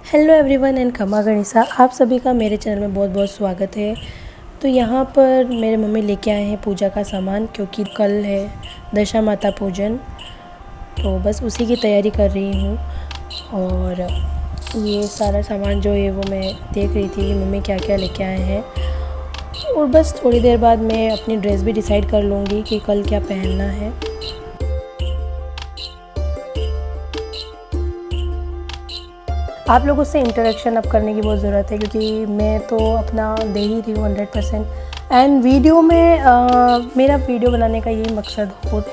Hello everyone and खमा गणिसा, आप सभी का मेरे चैनल में बहुत बहुत स्वागत है। तो यहाँ पर मेरे मम्मी लेके आए हैं पूजा का सामान, क्योंकि कल है दशा माता पूजन। तो बस उसी की तैयारी कर रही हूँ। और ये सारा सामान जो है वो मैं देख रही थी कि मम्मी क्या क्या लेके आए हैं। और बस थोड़ी देर बाद मैं अपनी ड्रेस भी डिसाइड कर लूँगी कि कल क्या पहनना है। आप लोगों से इंटरेक्शन अब करने की बहुत ज़रूरत है, क्योंकि मैं तो अपना दे ही रही हूँ 100%। एंड वीडियो में मेरा वीडियो बनाने का यही मकसद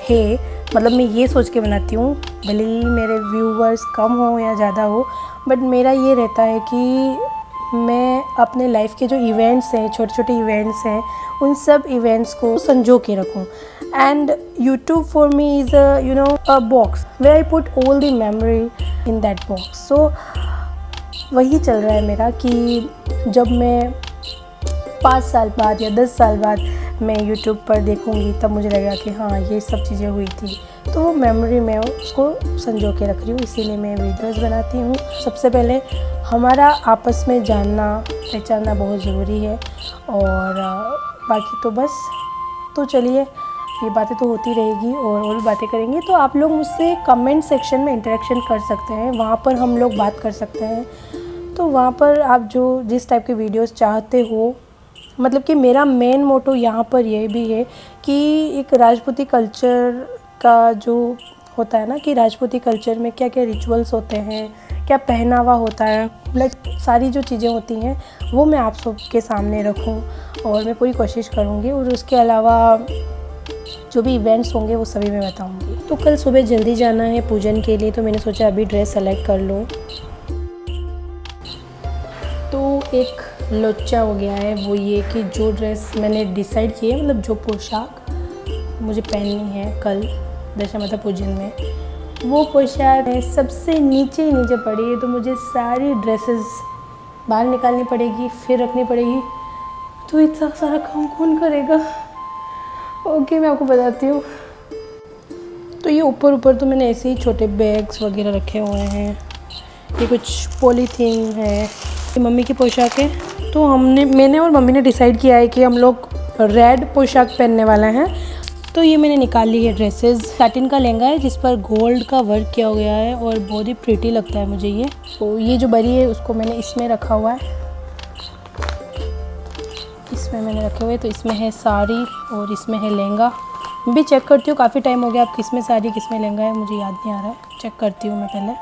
है, मतलब मैं ये सोच के बनाती हूँ, भले ही मेरे व्यूवर्स कम हो या ज़्यादा हो, बट मेरा ये रहता है कि मैं अपने लाइफ के जो इवेंट्स हैं, छोटे छोटे इवेंट्स हैं, उन सब इवेंट्स को संजो के रखूँ। And YouTube for me is a box where I put all the memory in that box. So वही चल रहा है मेरा कि जब मैं 5 साल बाद या 10 साल बाद मैं YouTube पर देखूँगी, तब मुझे लगेगा कि हाँ ये सब चीज़ें हुई थी। तो वो मेमोरी में उसको संजो के रख रही हूँ, इसीलिए मैं वीडियोस बनाती हूँ। सबसे पहले हमारा आपस में जानना पहचानना बहुत ज़रूरी है, और बाकी तो बस, तो चलिए ये बातें तो होती रहेगी और भी बातें करेंगे। तो आप लोग मुझसे कमेंट सेक्शन में इंटरेक्शन कर सकते हैं, वहाँ पर हम लोग बात कर सकते हैं। तो वहाँ पर आप जो जिस टाइप के वीडियोस चाहते हो, मतलब कि मेरा मेन मोटो यहाँ पर ये भी है कि एक राजपूती कल्चर का जो होता है ना, कि राजपूती कल्चर में क्या क्या रिचुअल्स होते हैं, क्या पहनावा होता है, लाइक सारी जो चीज़ें होती हैं वो मैं आप सबके सामने रखूँ, और मैं पूरी कोशिश करूँगी। और उसके अलावा जो भी इवेंट्स होंगे वो सभी मैं बताऊंगी। तो कल सुबह जल्दी जाना है पूजन के लिए, तो मैंने सोचा अभी ड्रेस सेलेक्ट कर लूँ। तो एक लोचा हो गया है, वो ये कि जो ड्रेस मैंने डिसाइड की है, मतलब जो पोशाक मुझे पहननी है कल दशा माता पूजन में, वो पोशाक सबसे नीचे पड़ी है। तो मुझे सारी ड्रेसेस बाहर निकालनी पड़ेगी, फिर रखनी पड़ेगी। तो इतना सारा काम कौन करेगा? ओके, मैं आपको बताती हूँ। तो ये ऊपर तो मैंने ऐसे ही छोटे बैग्स वगैरह रखे हुए हैं। ये कुछ पॉलीथीन है, ये मम्मी की पोशाक है। तो मैंने और मम्मी ने डिसाइड किया है कि हम लोग रेड पोशाक पहनने वाले हैं। तो ये मैंने निकाल ली है ड्रेसेस। सैटिन का लहंगा है जिस पर गोल्ड का वर्क किया गया है और बहुत ही प्रिटी लगता है मुझे ये। तो ये जो बरी है उसको मैंने इसमें रखा हुआ है, इसमें मैंने रखे हुए। तो इसमें है साड़ी और इसमें है लहंगा। मैं भी चेक करती हूँ, काफ़ी टाइम हो गया, अब किस में साड़ी किस में लहंगा है मुझे याद नहीं आ रहा है। चेक करती हूँ मैं पहले।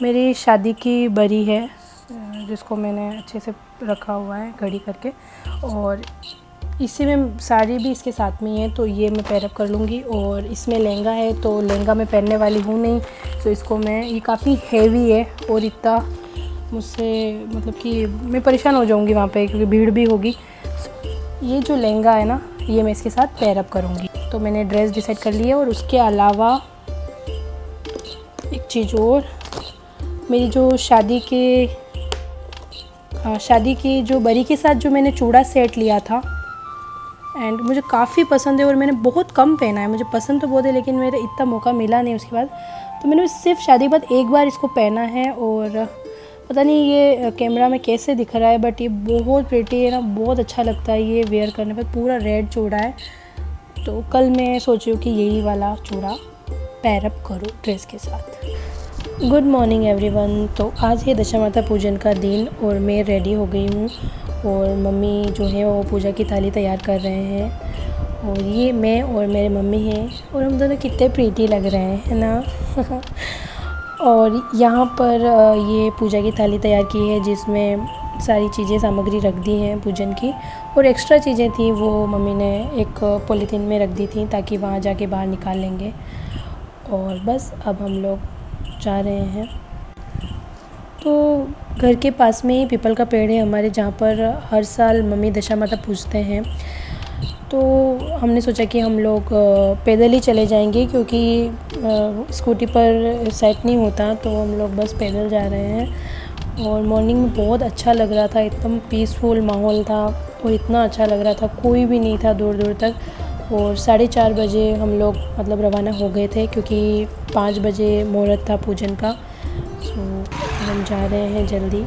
मेरी शादी की बरी है जिसको मैंने अच्छे से रखा हुआ है घड़ी करके, और इसी में साड़ी भी इसके साथ में है, तो ये मैं पैरअप कर लूँगी। और इसमें लहंगा है, तो लहंगा मैं पहनने वाली हूँ नहीं, तो इसको मैं, ये काफ़ी हैवी है और इतना मुझसे, मतलब कि मैं परेशान हो जाऊँगी वहाँ पे, क्योंकि भीड़ भी होगी। ये जो लहंगा है ना, ये मैं इसके साथ पैरअप करूँगी। तो मैंने ड्रेस डिसाइड कर ली है। और उसके अलावा एक चीज़ और, मेरी जो शादी की जो बरी के साथ जो मैंने चूड़ा सेट लिया था, एंड मुझे काफ़ी पसंद है और मैंने बहुत कम पहना है। मुझे पसंद तो बहुत है, लेकिन मेरा इतना मौका मिला नहीं उसके बाद। तो मैंने सिर्फ शादी के बाद एक बार इसको पहना है, और पता नहीं ये कैमरा में कैसे दिख रहा है, बट ये बहुत प्रिटी है ना, बहुत अच्छा लगता है ये वेयर करने पर। पूरा रेड चूड़ा है, तो कल मैं सोच रही हूँ कि यही वाला चूड़ा पैरअप करूँ ड्रेस के साथ। Good morning everyone. तो आज है दशा माता पूजन का दिन और मैं रेडी हो गई हूँ, और मम्मी जो है वो पूजा की थाली तैयार कर रहे हैं। और ये मैं और मेरे मम्मी हैं, और हम दोनों कितने प्रीटी लग रहे हैं ना। और यहाँ पर ये पूजा की थाली तैयार की है, जिसमें सारी चीज़ें सामग्री रख दी हैं पूजन की, और एक्स्ट्रा चीज़ें थी वो मम्मी ने एक पॉलीथीन में रख दी थी, ताकि वहाँ जाके बाहर निकाल लेंगे। और बस अब हम लोग जा रहे हैं। तो घर के पास में ही पीपल का पेड़ है हमारे, जहाँ पर हर साल मम्मी दशा माता पूजते हैं। तो हमने सोचा कि हम लोग पैदल ही चले जाएंगे, क्योंकि स्कूटी पर सेट नहीं होता, तो हम लोग बस पैदल जा रहे हैं। और मॉर्निंग में बहुत अच्छा लग रहा था, एकदम पीसफुल माहौल था और इतना अच्छा लग रहा था, कोई भी नहीं था दूर दूर तक। और 4:30 बजे हम लोग मतलब रवाना हो गए थे, क्योंकि 5 बजे मुहूर्त था पूजन का। सो हम जा रहे हैं जल्दी।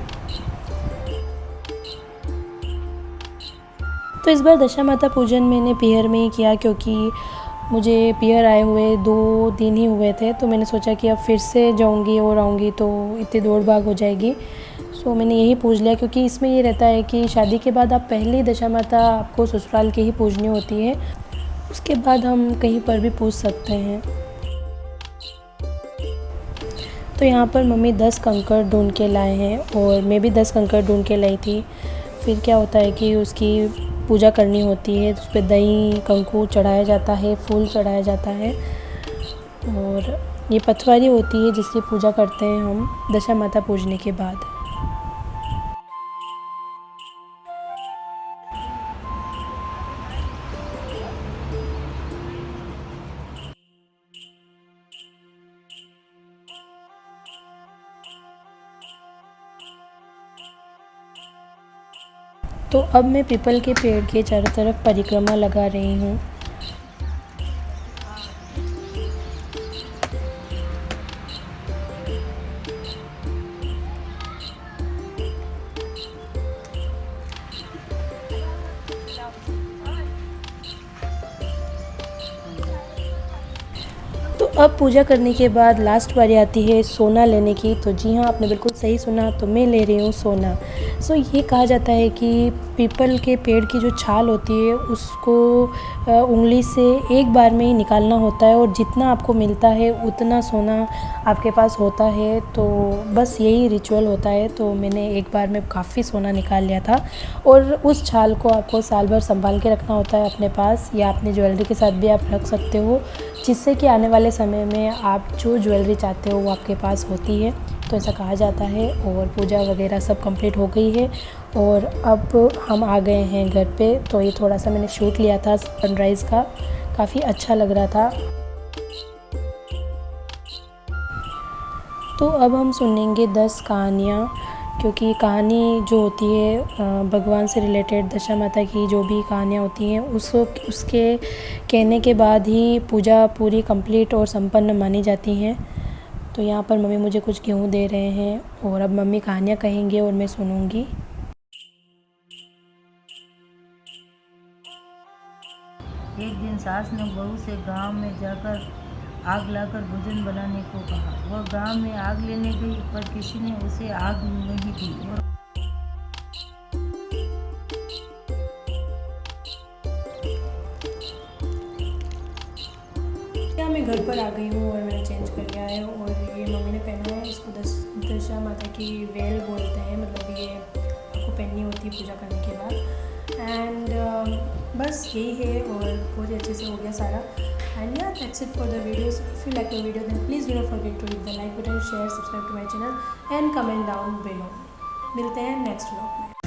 तो इस बार दशा माता पूजन मैंने पीहर में ही किया, क्योंकि मुझे पीहर आए हुए 2 दिन ही हुए थे। तो मैंने सोचा कि अब फिर से जाऊंगी और आऊँगी तो इतनी दौड़ भाग हो जाएगी। सो मैंने यही पूज लिया, क्योंकि इसमें ये रहता है कि शादी के बाद आप पहली दशा माता आपको ससुराल की ही पूजनी होती है, उसके बाद हम कहीं पर भी पूज सकते हैं। तो यहाँ पर मम्मी 10 कंकड़ ढूंढ के लाए हैं और मैं भी 10 कंकड़ ढूंढ के लाई थी। फिर क्या होता है कि उसकी पूजा करनी होती है, तो उस पर दही कंकु चढ़ाया जाता है, फूल चढ़ाया जाता है, और ये पथवारी होती है जिसकी पूजा करते हैं हम दशा माता पूजने के बाद। तो अब मैं पीपल के पेड़ के चारों तरफ परिक्रमा लगा रही हूँ। तो अब पूजा करने के बाद लास्ट बारी आती है सोना लेने की। तो जी हाँ, आपने बिल्कुल सही सुना, तो मैं ले रही हूँ सोना। सो ये कहा जाता है कि पीपल के पेड़ की जो छाल होती है उसको उंगली से एक बार में ही निकालना होता है, और जितना आपको मिलता है उतना सोना आपके पास होता है। तो बस यही रिचुअल होता है। तो मैंने एक बार में काफ़ी सोना निकाल लिया था, और उस छाल को आपको साल भर संभाल के रखना होता है अपने पास, या अपने ज्वेलरी के साथ भी आप रख सकते हो, जिससे कि आने वाले समय में आप जो ज्वेलरी चाहते हो वो आपके पास होती है। तो ऐसा कहा जाता है। और पूजा वगैरह सब कंप्लीट हो गई है, और अब हम आ गए हैं घर पे। तो ये थोड़ा सा मैंने शूट लिया था सनराइज़ का, काफ़ी अच्छा लग रहा था। तो अब हम सुनेंगे 10 कहानियाँ, क्योंकि कहानी जो होती है भगवान से रिलेटेड, दशा माता की जो भी कहानियाँ होती हैं उसके कहने के बाद ही पूजा पूरी कंप्लीट और संपन्न मानी जाती हैं। तो यहाँ पर मम्मी मुझे कुछ गेहूँ दे रहे हैं, और अब मम्मी कहानियाँ कहेंगे और मैं सुनूँगी। एक दिन सास ने बहू से गांव में जाकर आग लाकर भोजन बनाने को कहा। वह गांव में आग लेने गई, पर किसी ने उसे आग नहीं दी और क्या मैं घर पर आ गई हूँ और मैंने चेंज कर लिया है, और ये मम्मी ने पहना है। इसको दशा माता की वेल बोलते हैं, मतलब ये आपको पहननी होती है पूजा करने के बाद। एंड बस यही है, और बहुत ही अच्छे से हो गया सारा। एंड या that's it for the videos. If you like the video then please do not forget to hit the like button, share, subscribe to my channel and comment down below. मिलते हैं नेक्स्ट व्लॉग में।